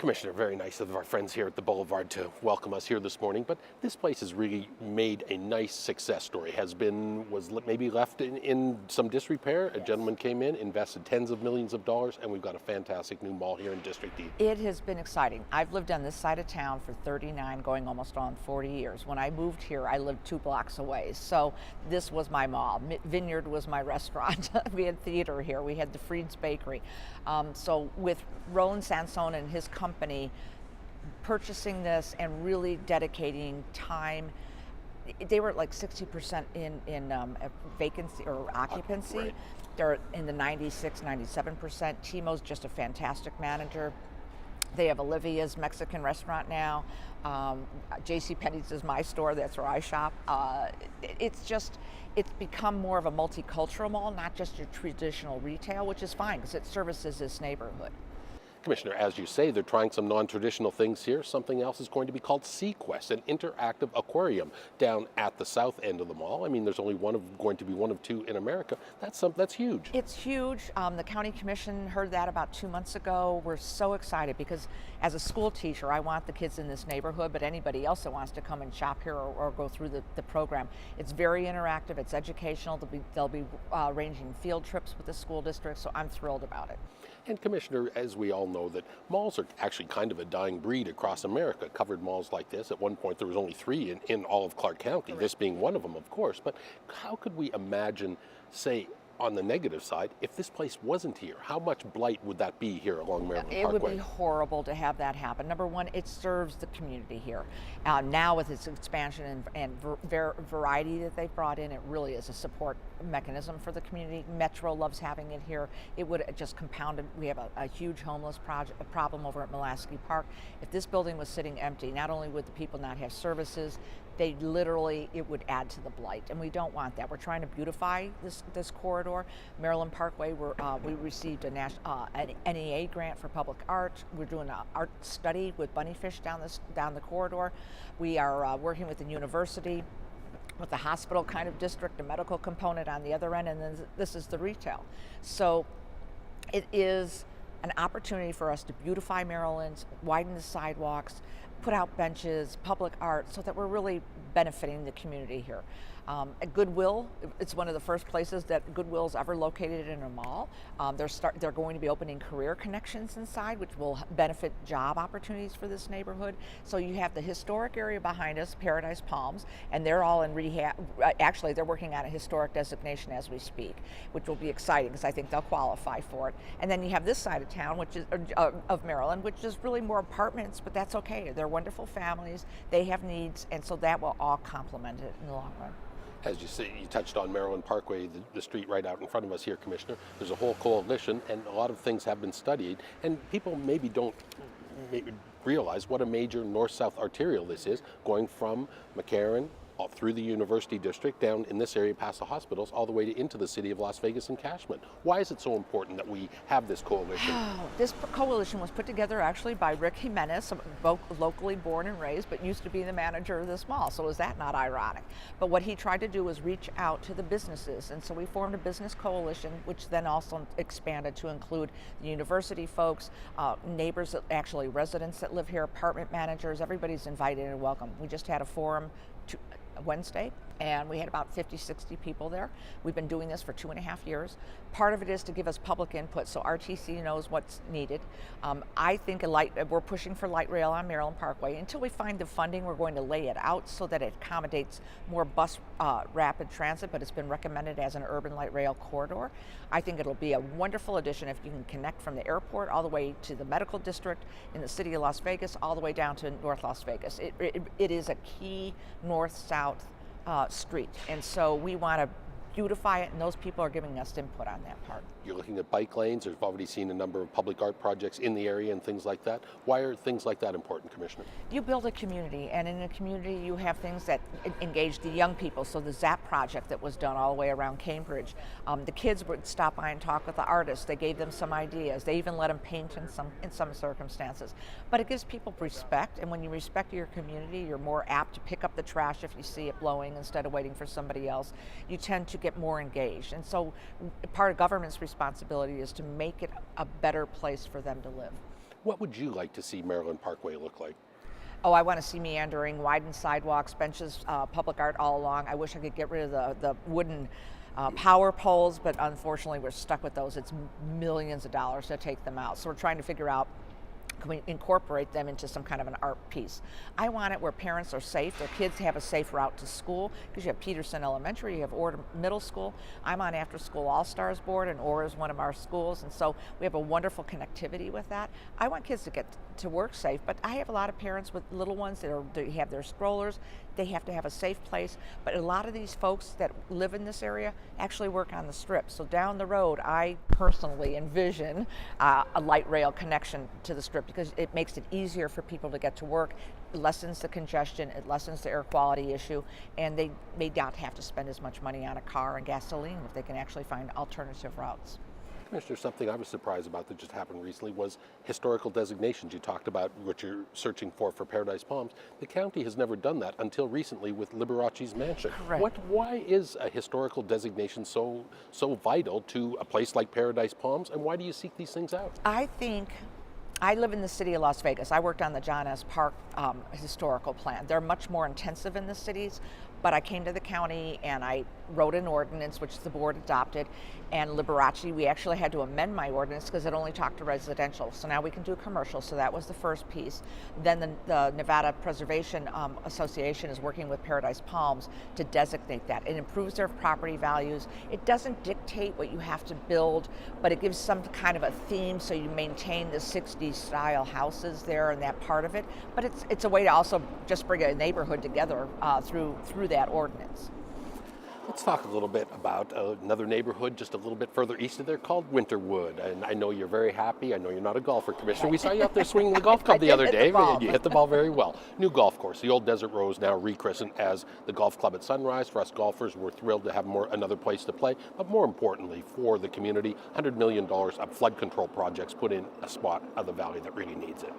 Commissioner, very nice of our friends here at the Boulevard to welcome us here this morning, but this place has really made a nice success story. Was maybe left in some disrepair. A gentleman came in, invested tens of millions of dollars, and we've got a fantastic new mall here in District E. It has been exciting. I've lived on this side of town for 39, going almost on 40 years. When I moved here, I lived 2 blocks away, so this was my mall. Vineyard was my restaurant. We had theater here. We had the Freed's Bakery. So with Roland Sansone and his company purchasing this and really dedicating time, they were at like 60% in vacancy or occupancy. Right. They're in the 96, 97%. Timo's just a fantastic manager. They have Olivia's Mexican restaurant now. JCPenney's is my store, that's where I shop. It's become more of a multicultural mall, not just your traditional retail, which is fine because it services this neighborhood. Commissioner, as you say, they're trying some non-traditional things here. Something else is going to be called Seaquest, an interactive aquarium down at the south end of the mall. I mean, there's only going to be one of 2 in America. That's huge. It's huge. The County Commission heard that about 2 months ago. We're so excited because as a school teacher, I want the kids in this neighborhood, but anybody else that wants to come and shop here or go through the program. It's very interactive. It's educational. They'll be arranging field trips with the school district, so I'm thrilled about it. And Commissioner, as we all know, that malls are actually kind of a dying breed across America. Covered malls like this, at one point there was only 3 in all of Clark County, this being one of them, of course. But how could we imagine, say, on the negative side, if this place wasn't here? How much blight would that be here along Maryland Parkway? It would be horrible to have that happen. Number one, it serves the community here. Now with its expansion and variety that they've brought in, it really is a support mechanism for the community. Metro loves having it here. It would just compounded. We have a huge homeless problem over at Mulaski Park. If this building was sitting empty, not only would the people not have services, it would add to the blight, and we don't want that. We're trying to beautify this corridor. Maryland Parkway, we received an NEA grant for public art. We're doing an art study with bunnyfish down the corridor. We are working with the university, with the hospital kind of district, a medical component on the other end, and then this is the retail. So it is an opportunity for us to beautify Maryland, widen the sidewalks, put out benches, public art, so that we're really benefiting the community here. At Goodwill, it's one of the first places that Goodwill's ever located in a mall. They're going to be opening career connections inside, which will benefit job opportunities for this neighborhood. So you have the historic area behind us, Paradise Palms, and they're all in rehab. Actually, they're working on a historic designation as we speak, which will be exciting because I think they'll qualify for it. And then you have this side of town, which is of Maryland, which is really more apartments, but that's okay. They're wonderful families. They have needs, and so that will all complement it in the long run. As you say, you touched on Maryland Parkway, the street right out in front of us here, Commissioner. There's a whole coalition, and a lot of things have been studied, and people maybe don't realize what a major north-south arterial this is, going from McCarran through the University District, down in this area past the hospitals, all the way into the city of Las Vegas and Cashman. Why is it so important that we have this coalition? This coalition was put together actually by Rick Jimenez, both locally born and raised, but used to be the manager of this mall, so is that not ironic? But what he tried to do was reach out to the businesses, and so we formed a business coalition, which then also expanded to include the university folks, neighbors, actually residents that live here, apartment managers. Everybody's invited and welcome. We just had a forum Wednesday, and we had about 50, 60 people there. We've been doing this for 2.5 years. Part of it is to give us public input so RTC knows what's needed. I think we're pushing for light rail on Maryland Parkway. Until we find the funding, we're going to lay it out so that it accommodates more bus rapid transit, but it's been recommended as an urban light rail corridor. I think it'll be a wonderful addition if you can connect from the airport all the way to the medical district in the city of Las Vegas, all the way down to North Las Vegas. It is a key north-south street, and so we want to beautify it, and those people are giving us input on that part. You're looking at bike lanes. We've already seen a number of public art projects in the area and things like that. Why are things like that important, Commissioner? You build a community, and in a community you have things that engage the young people. So the ZAP project that was done all the way around Cambridge, the kids would stop by and talk with the artists. They gave them some ideas. They even let them paint in some circumstances. But it gives people respect, and when you respect your community, you're more apt to pick up the trash if you see it blowing instead of waiting for somebody else. You tend to get more engaged, and so part of government's responsibility is to make it a better place for them to live. What would you like to see Maryland Parkway look like? Oh, I want to see meandering, widened sidewalks, benches, public art all along. I wish I could get rid of the wooden power poles, but unfortunately we're stuck with those. It's millions of dollars to take them out. So we're trying to figure out, can we incorporate them into some kind of an art piece? I want it where parents are safe, their kids have a safe route to school, because you have Peterson Elementary, you have Orr Middle School. I'm on After School All-Stars Board, and Orr is one of our schools, and so we have a wonderful connectivity with that. I want kids to get to work safe, but I have a lot of parents with little ones that have their strollers. They have to have a safe place, but a lot of these folks that live in this area actually work on the Strip. So down the road, I personally envision a light rail connection to the Strip, because it makes it easier for people to get to work, it lessens the congestion, it lessens the air quality issue, and they may not have to spend as much money on a car and gasoline if they can actually find alternative routes. Commissioner, something I was surprised about that just happened recently was historical designations. You talked about what you're searching for Paradise Palms. The county has never done that until recently with Liberace's mansion. Correct. Why is a historical designation so vital to a place like Paradise Palms, and why do you seek these things out? I think I live in the city of Las Vegas. I worked on the John S. Park historical plan. They're much more intensive in the cities, but I came to the county and I wrote an ordinance which the board adopted, and Liberace, we actually had to amend my ordinance because it only talked to residential. So now we can do commercial, so that was the first piece. Then the Nevada Preservation Association is working with Paradise Palms to designate that. It improves their property values. It doesn't dictate what you have to build, but it gives some kind of a theme so you maintain the 60s style houses there and that part of it. But it's a way to also just bring a neighborhood together through that ordinance. Let's talk a little bit about another neighborhood just a little bit further east of there called Winterwood. And I know you're very happy. I know you're not a golfer, Commissioner. We saw you out there swinging the golf club the other day. You hit the ball very well. New golf course. The old Desert Rose now rechristened as the Golf Club at Sunrise. For us golfers, we're thrilled to have another place to play. But more importantly, for the community, $100 million of flood control projects put in a spot of the valley that really needs it.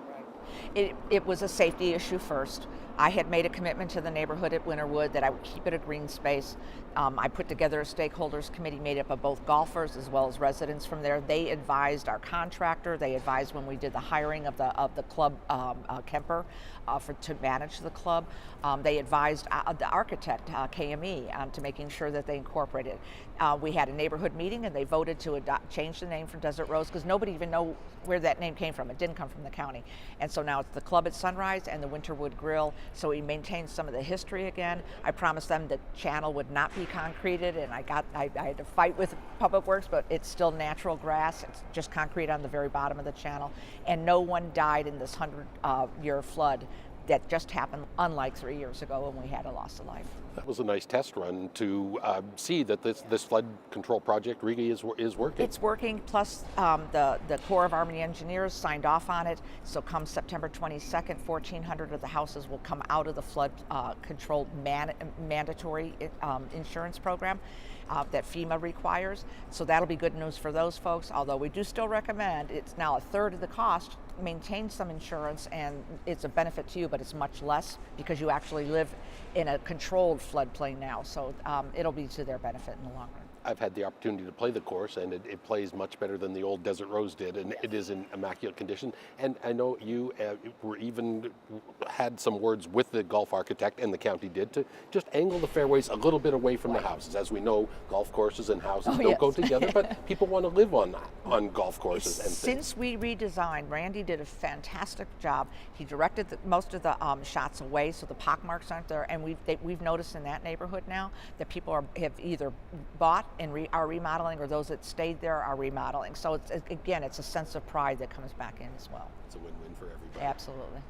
It was a safety issue first. I had made a commitment to the neighborhood at Winterwood that I would keep it a green space. I put together a stakeholders committee made up of both golfers as well as residents from there. They advised our contractor. They advised when we did the hiring of the club Kemper to manage the club. They advised the architect KME to making sure that they incorporated. We had a neighborhood meeting and they voted to change the name from Desert Rose because nobody even knew where that name came from. It didn't come from the county. And so now it's the Club at Sunrise and the Winterwood Grill. So we maintained some of the history again. I promised them the channel would not be concreted, and I had to fight with Public Works, but it's still natural grass. It's just concrete on the very bottom of the channel. And no one died in this 100-year flood that just happened, unlike 3 years ago when we had a loss of life. That was a nice test run to see that this flood control project really is working. It's working, plus the Corps of Army Engineers signed off on it. So come September 22nd, 1,400 of the houses will come out of the flood control mandatory insurance program that FEMA requires. So that'll be good news for those folks, although we do still recommend, it's now a third of the cost, maintain some insurance, and it's a benefit to you, but it's much less because you actually live in a controlled floodplain now. So it'll be to their benefit in the long run. I've had the opportunity to play the course, and it plays much better than the old Desert Rose did, and it is in immaculate condition. And I know you were even had some words with the golf architect, and the county did, to just angle the fairways a little bit away from the houses. As we know, golf courses and houses don't go together, but people want to live on golf courses and things. Since we redesigned, Randy did a fantastic job. He directed most of the shots away so the pockmarks aren't there, and we've noticed in that neighborhood now that people have either bought and are remodeling, or those that stayed there are remodeling. So it's a sense of pride that comes back in as well. It's a win-win for everybody. Absolutely.